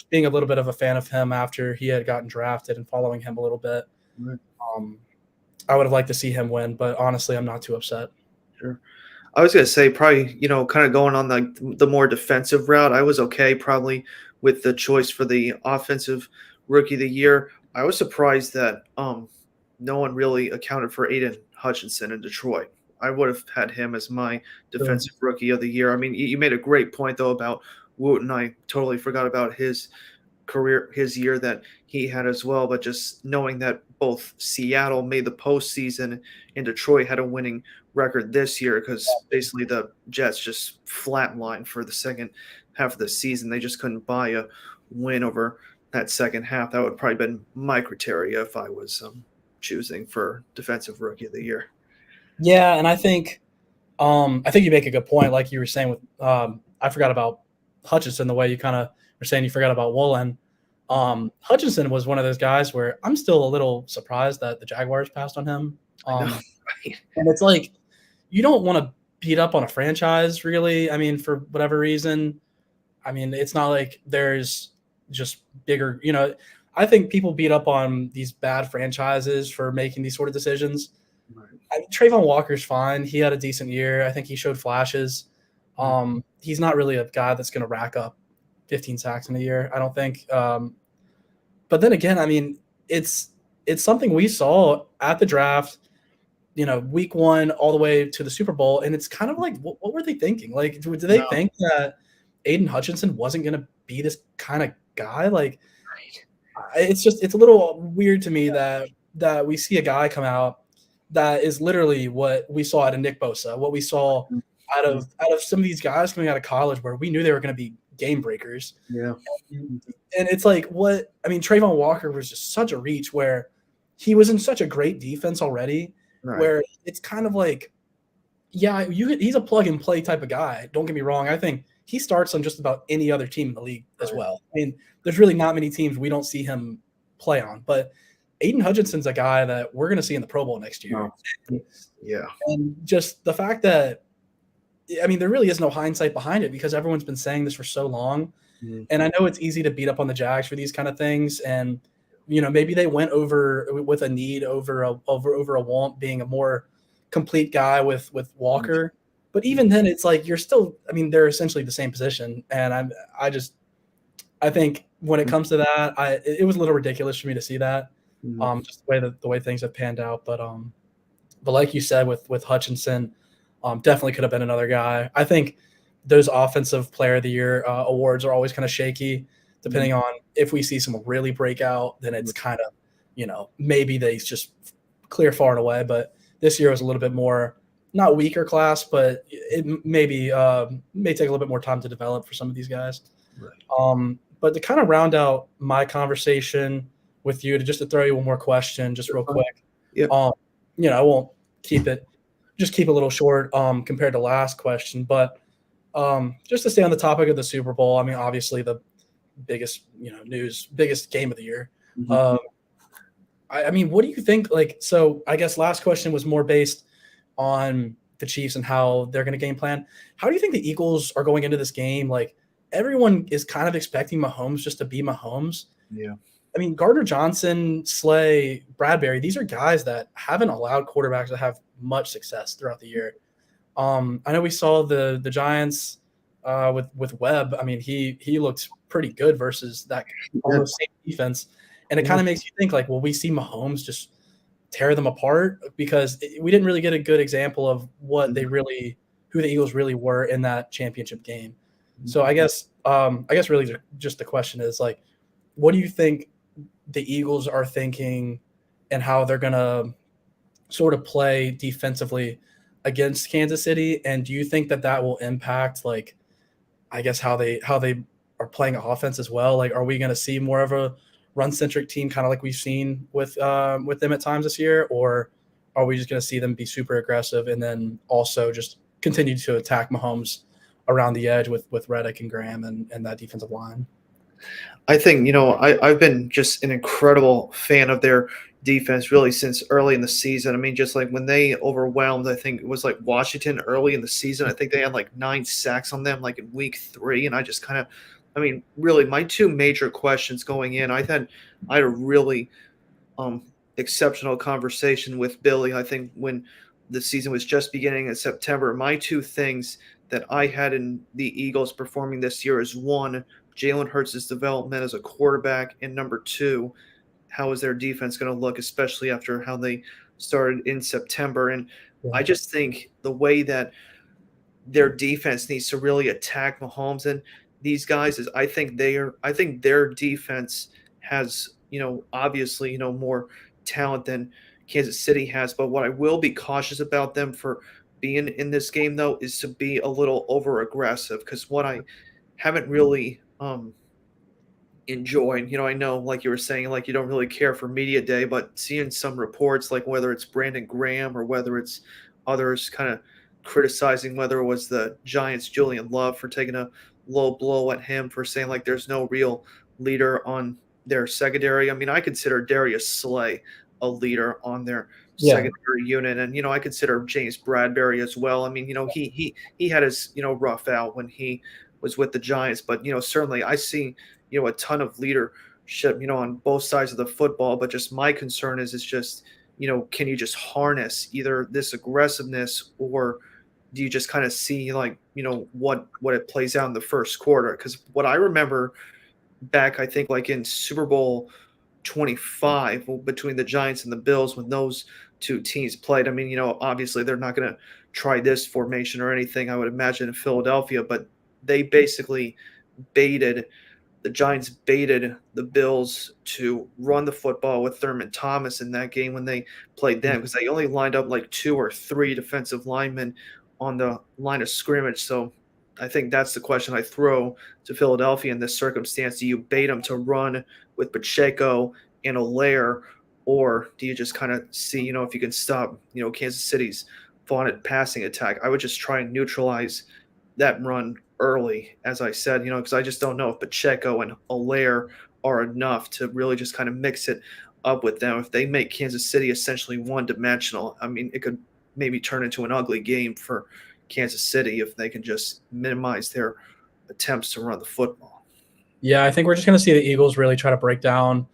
being a little bit of a fan of him after he had gotten drafted and following him a little bit, Right. I would have liked to see him win. But honestly, I'm not too upset. Sure. I was gonna say probably, kind of going on the more defensive route. I was okay probably with the choice for the offensive rookie of the year. I was surprised that no one really accounted for Aiden Hutchinson in Detroit. I would have had him as my defensive rookie of the year. I mean, you made a great point though about Wooten. I totally forgot about his career, his year that he had as well. But just knowing that both Seattle made the postseason and Detroit had a winning record this year, because basically the Jets just flatlined for the second half of the season. They just couldn't buy a win over that second half. That would probably been my criteria if I was choosing for defensive rookie of the year. Yeah, and I think you make a good point. Like you were saying with, I forgot about Hutchinson. The way you kind of were saying you forgot about Woolen. Hutchinson was one of those guys where I'm still a little surprised that the Jaguars passed on him. Right. And it's like you don't want to beat up on a franchise, really. I mean, for whatever reason. I mean, it's not like there's just bigger. I think people beat up on these bad franchises for making these sort of decisions. Right. Trayvon Walker's fine. He had a decent year. I think he showed flashes. He's not really a guy that's going to rack up 15 sacks in a year, I don't think. But then again, I mean, it's something we saw at the draft, week one all the way to the Super Bowl. And it's kind of like, what were they thinking? Like, do they think that Aiden Hutchinson wasn't going to be this kind of guy? Like, it's a little weird to me that we see a guy come out that is literally what we saw out of Nick Bosa, what we saw out of some of these guys coming out of college where we knew they were going to be game breakers. Yeah. And it's like, Trayvon Walker was just such a reach where he was in such a great defense already, where it's kind of like, yeah, he's a plug and play type of guy. Don't get me wrong. I think he starts on just about any other team in the league as well. I mean, there's really not many teams we don't see him play on, but Aiden Hutchinson's a guy that we're going to see in the Pro Bowl next year. Yeah. And just the fact that, I mean, there really is no hindsight behind it because everyone's been saying this for so long. And I know it's easy to beat up on the Jags for these kind of things. And, maybe they went over with a need over a want, being a more complete guy with Walker. But even then, it's like you're still, I mean, they're essentially the same position. And I think when it comes to that, it was a little ridiculous for me to see that. Just the way things have panned out. But like you said, with Hutchinson, definitely could have been another guy. I think those offensive player of the year awards are always kind of shaky, depending on if we see someone really break out, then it's kind of, maybe they just clear far and away. But this year was a little bit more, not weaker class, but it may take a little bit more time to develop for some of these guys. Right. But to kind of round out my conversation, with you to throw you one more question, just real quick. Yep. Um, I won't keep it, just keep it a little short compared to last question, but just to stay on the topic of the Super Bowl. I mean, obviously the biggest biggest game of the year. Mhm. Um, I mean, what do you think? Like, so I guess last question was more based on the Chiefs and how they're going to game plan. How do you think the Eagles are going into this game? Like, everyone is kind of expecting Mahomes just to be Mahomes. Yeah. I mean, Gardner Johnson, Slay, Bradbury, these are guys that haven't allowed quarterbacks to have much success throughout the year. I know we saw the Giants with Webb. I mean, he looked pretty good versus that Yeah. almost same defense, and it Yeah. kind of makes you think like, will we see Mahomes just tear them apart? Because we didn't really get a good example of what Mhm. who the Eagles really were in that championship game. So Mhm. I guess really just the question is like, what do you think the Eagles are thinking and how they're gonna sort of play defensively against Kansas City? And do you think that that will impact like I guess how they are playing offense as well? Like, are we going to see more of a run centric team, kind of like we've seen with them at times this year, or are we just going to see them be super aggressive and then also just continue to attack Mahomes around the edge with Reddick and Graham and that defensive line? I think, I've been just an incredible fan of their defense really since early in the season. I mean, just like when they overwhelmed, I think it was like Washington early in the season. I think they had like 9 sacks on them like in week 3. And I just kind of, I mean, really, my two major questions going in, I had a really um, exceptional conversation with Billy. I think when the season was just beginning in September, my two things that I had in the Eagles performing this year is one, Jalen Hurts' development as a quarterback, and number two, how is their defense going to look, especially after how they started in September. And I Yeah. just think the way that their defense needs to really attack Mahomes and these guys is I think their defense has, obviously, more talent than Kansas City has. But what I will be cautious about them for being in this game though is to be a little over aggressive because what I haven't really enjoying. I know, like you were saying, like you don't really care for media day, but seeing some reports, like whether it's Brandon Graham or whether it's others, kind of criticizing whether it was the Giants' Julian Love for taking a low blow at him for saying like there's no real leader on their secondary. I mean, I consider Darius Slay a leader on their Yeah. secondary unit, and I consider James Bradbury as well. I mean, he had his rough out when he was with the Giants, but certainly I see a ton of leadership, on both sides of the football. But just my concern is just, can you just harness either this aggressiveness or do you just kind of see like, what it plays out in the first quarter? Because what I remember back, I think like in Super Bowl 25 between the Giants and the Bills when those two teams played. I mean, obviously they're not going to try this formation or anything, I would imagine, in Philadelphia, but they basically baited the Giants baited the Bills to run the football with Thurman Thomas in that game when they played them because they only lined up like 2 or 3 defensive linemen on the line of scrimmage. So I think that's the question I throw to Philadelphia in this circumstance. Do you bait them to run with Pacheco and Allaire, or do you just kind of see, if you can stop, Kansas City's vaunted passing attack? I would just try and neutralize that run early, as I said, because I just don't know if Pacheco and Allaire are enough to really just kind of mix it up with them. If they make Kansas City essentially one dimensional, I mean, it could maybe turn into an ugly game for Kansas City if they can just minimize their attempts to run the football. Yeah, I think we're just going to see the Eagles really try to break down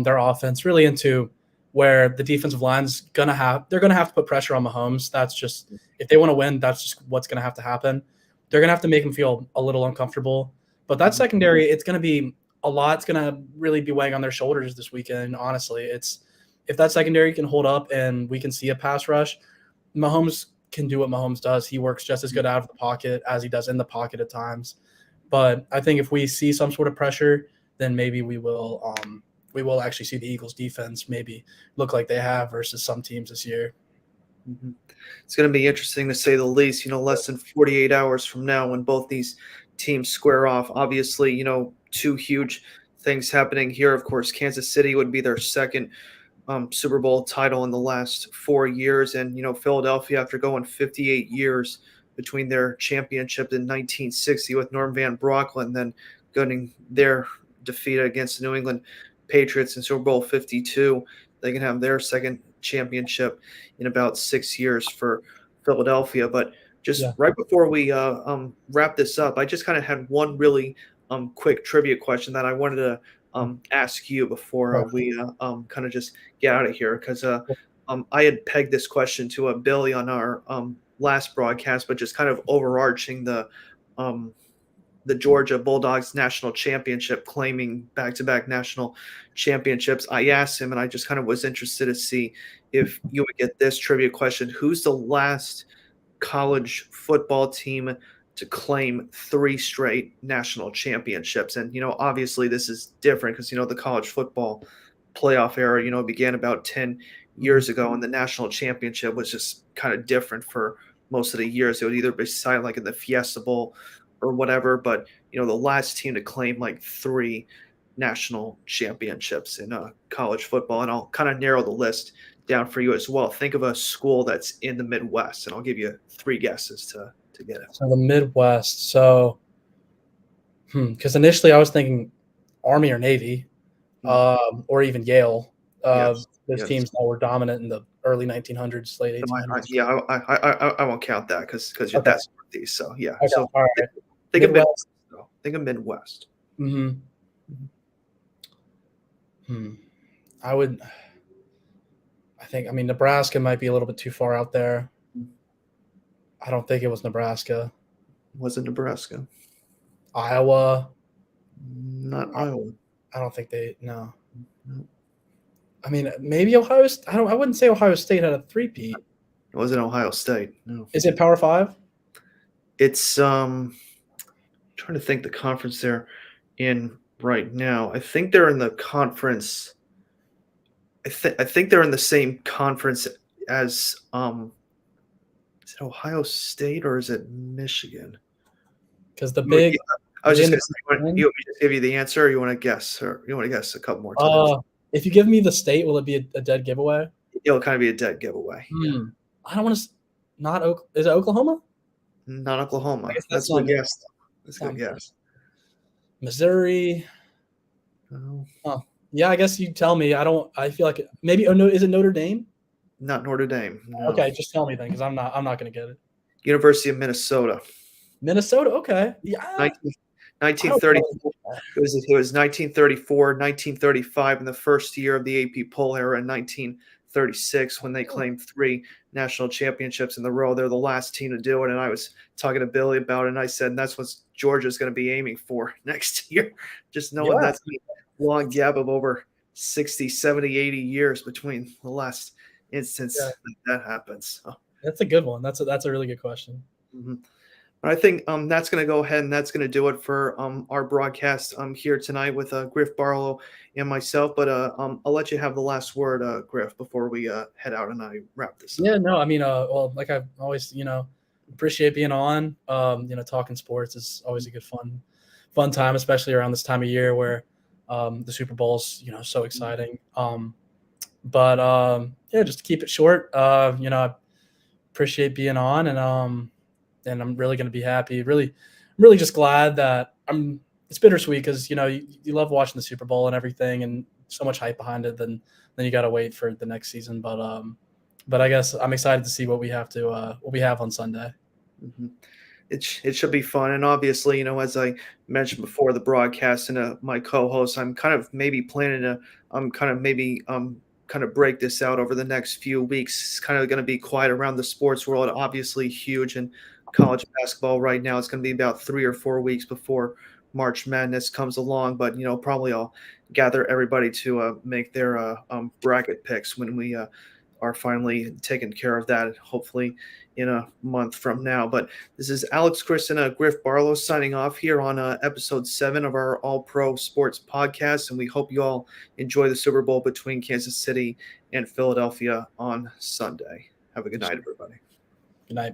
their offense really into where the defensive line's they're gonna have to put pressure on Mahomes. That's just if they want to win, that's just what's gonna have to happen. They're gonna have to make him feel a little uncomfortable. But that Mhm. secondary, it's gonna be a lot. It's gonna really be weighing on their shoulders this weekend. Honestly, it's if that secondary can hold up and we can see a pass rush, Mahomes can do what Mahomes does. He works just as good out of the pocket as he does in the pocket at times. But I think if we see some sort of pressure, then maybe we will actually see the Eagles defense maybe look like they have versus some teams this year. Mhm. It's going to be interesting to say the least. Less than 48 hours from now when both these teams square off. Obviously, two huge things happening here. Of course, Kansas City would be their second Super Bowl title in the last 4 years. And, Philadelphia, after going 58 years between their championship in 1960 with Norm Van Brocklin, then getting their defeat against the New England Patriots in Super Bowl 52, they can have their second championship in about 6 years for Philadelphia. But just Yeah. right before we wrap this up, I just kind of had one really quick trivia question that I wanted to ask you before Sure. we kind of just get out of here because I had pegged this question to a Billy on our last broadcast, but just kind of overarching the Georgia Bulldogs national championship, claiming back-to-back national championships. I asked him, and I just kind of was interested to see if you would get this trivia question: who's the last college football team to claim 3 straight national championships? And, obviously this is different because, the college football playoff era, began about 10 years ago, and the national championship was just kind of different for most of the years. It would either be signed like in the Fiesta Bowl or whatever, but, the last team to claim like 3 national championships in college football. And I'll kind of narrow the list down for you as well. Think of a school that's in the Midwest, and I'll give you 3 guesses to get it. So the Midwest. So, because initially I was thinking Army or Navy, or even Yale. Yes. Those Yes. teams that were dominant in the early 1900s, late No, 1800s. I won't count that because you're Okay. that's Northeast. So yeah. Okay. So All right. think of Midwest. Midwest. Though. Think of Midwest. Hmm. I would. I mean, Nebraska might be a little bit too far out there. I don't think it was Nebraska. Was it Nebraska? Iowa. Not Iowa. I don't think no. No. I mean, maybe Ohio. I wouldn't say Ohio State had a three-peat. It wasn't Ohio State. No. Is it Power 5? It's trying to think the conference they're in right now. I think they're in the conference. I think they're in the same conference as is it Ohio State or is it Michigan? Because the big. I was just going to say, you want me to give you the answer, or you want to guess, or you want to guess a couple more times? If you give me the state, will it be a dead giveaway? It'll kind of be a dead giveaway. Yeah. I don't want to. Is it Oklahoma? Not Oklahoma. I guess That's a good guess. That's a good guess. Missouri. No. Oh, yeah. I guess you tell me. I feel like maybe. Oh no, is it Notre Dame? Not Notre Dame. No. Okay, just tell me then, because I'm not going to get it. University of Minnesota. Minnesota. Okay. Yeah. 1934. It was 1934, 1935 in the first year of the AP poll era, and 1936 when they claimed 3 national championships in a row. They're the last team to do it. And I was talking to Billy about it, and I said that's what Georgia's going to be aiming for next year. Just knowing that's a long gap of over 60, 70, 80 years between the last instance that happens. So. That's a good one. That's a really good question. Mm-hmm. I think that's going to go ahead and that's going to do it for our broadcast here tonight with Griff Barlow and myself. But I'll let you have the last word, Griff, before we head out and I wrap this up. Yeah, no, I mean, well, like I've always, appreciate being on. Talking sports is always a good fun time, especially around this time of year where the Super Bowl's so exciting. Just to keep it short, I appreciate being on and I'm really going to be happy. Really just glad that it's bittersweet because, you love watching the Super Bowl and everything and so much hype behind it. Then you got to wait for the next season. But I guess I'm excited to see what we have on Sunday. Mm-hmm. It should be fun. And obviously, as I mentioned before the broadcast and my co-host, I'm kind of maybe planning to kind of break this out over the next few weeks. It's kind of going to be quiet around the sports world, obviously huge in college basketball right now. It's going to be about 3 or 4 weeks before March Madness comes along, but probably I'll gather everybody to make their bracket picks when we are finally taking care of that, hopefully in a month from now. But this is Alex Chris and Griff Barlow signing off here on episode 7 of our All Pro Sports podcast, and we hope you all enjoy the Super Bowl between Kansas City and Philadelphia on Sunday. Have a good night, everybody. Good night.